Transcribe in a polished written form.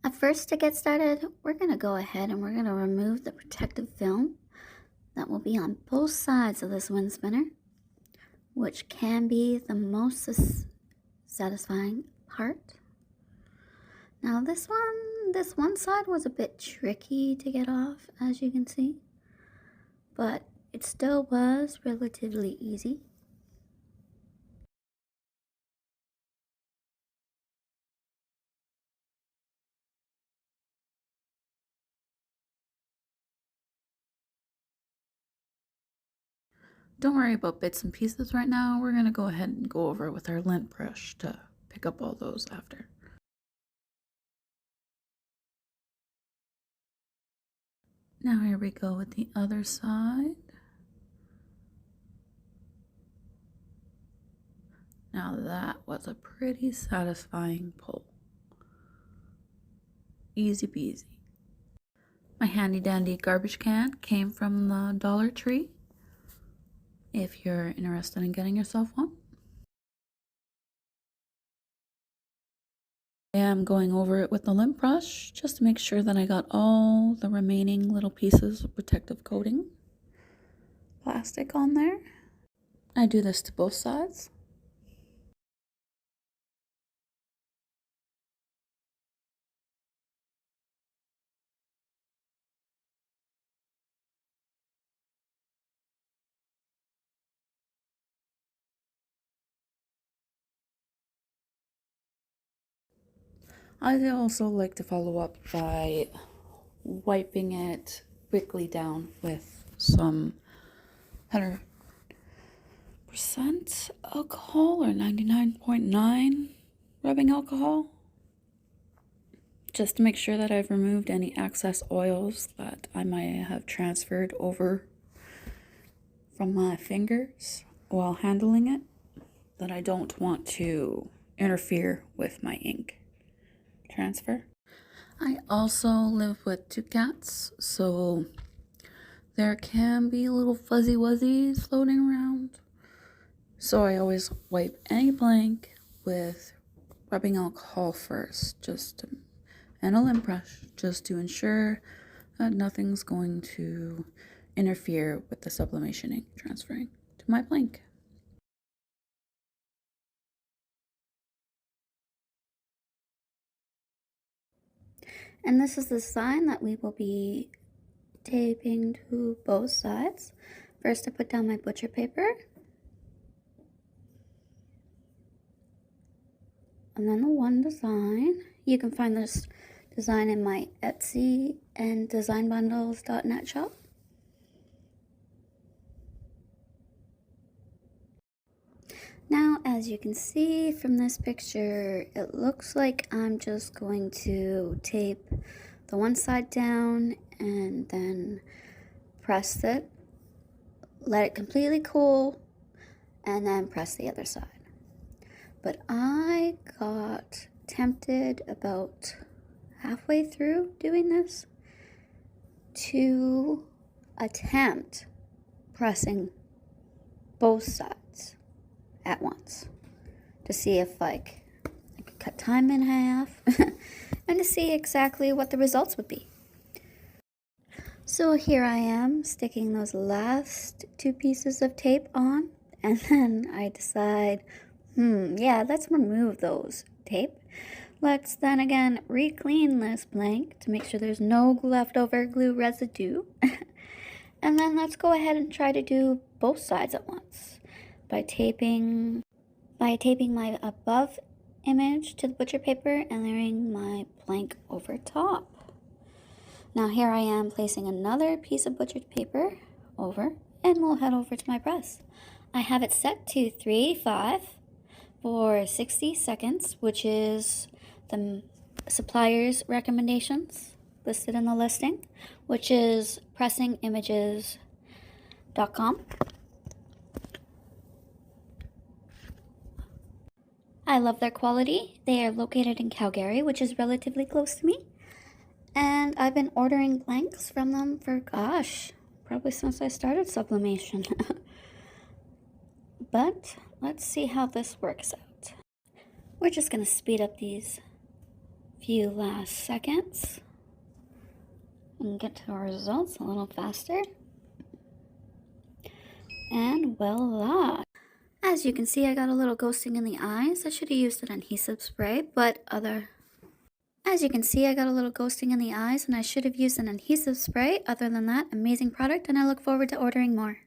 At first, to get started, we're going to go ahead and we're going to remove the protective film that will be on both sides of this wind spinner, which can be the most satisfying part. Now this one side was a bit tricky to get off, as you can see, but it still was relatively easy. Don't worry about bits and pieces right now. We're going to go ahead and go over it with our lint brush to pick up all those after. Now here we go with the other side. Now that was a pretty satisfying pull. Easy peasy. My handy dandy garbage can came from the Dollar Tree, if you're interested in getting yourself one. I am going over it with the lint brush just to make sure that I got all the remaining little pieces of protective coating plastic on there. I do this to both sides. I also like to follow up by wiping it quickly down with some 100% alcohol or 99.9 rubbing alcohol, just to make sure that I've removed any excess oils that I might have transferred over from my fingers while handling it, that I don't want to interfere with my ink transfer. I also live with 2 cats, so there can be little fuzzy wuzzies floating around. So I always wipe any blank with rubbing alcohol first, and a lint brush, just to ensure that nothing's going to interfere with the sublimation ink transferring to my blank. And this is the sign that we will be taping to both sides. First, I put down my butcher paper, and then the one design. You can find this design in my Etsy and designbundles.net shop. Now, as you can see from this picture, it looks like I'm just going to tape the one side down and then press it, let it completely cool, and then press the other side. But I got tempted about halfway through doing this to attempt pressing both sides at once to see if I could cut time in half and to see exactly what the results would be. So here I am sticking those last 2 pieces of tape on, and then I decide, yeah, let's remove those tape. Let's then again re-clean this blank to make sure there's no leftover glue residue. And then let's go ahead and try to do both sides at once by taping my above image to the butcher paper and layering my blank over top. Now here I am placing another piece of butchered paper over, and we'll head over to my press. I have it set to 385 for 60 seconds, which is the supplier's recommendations listed in the listing, which is pressingimages.com. I love their quality. They are located in Calgary, which is relatively close to me. And I've been ordering blanks from them for, gosh, probably since I started sublimation. But let's see how this works out. We're just going to speed up these few last seconds and get to our results a little faster. And voila! As you can see, I got a little ghosting in the eyes. I should have used an adhesive spray, but As you can see, I got a little ghosting in the eyes and I should have used an adhesive spray. Other than that, amazing product, and I look forward to ordering more.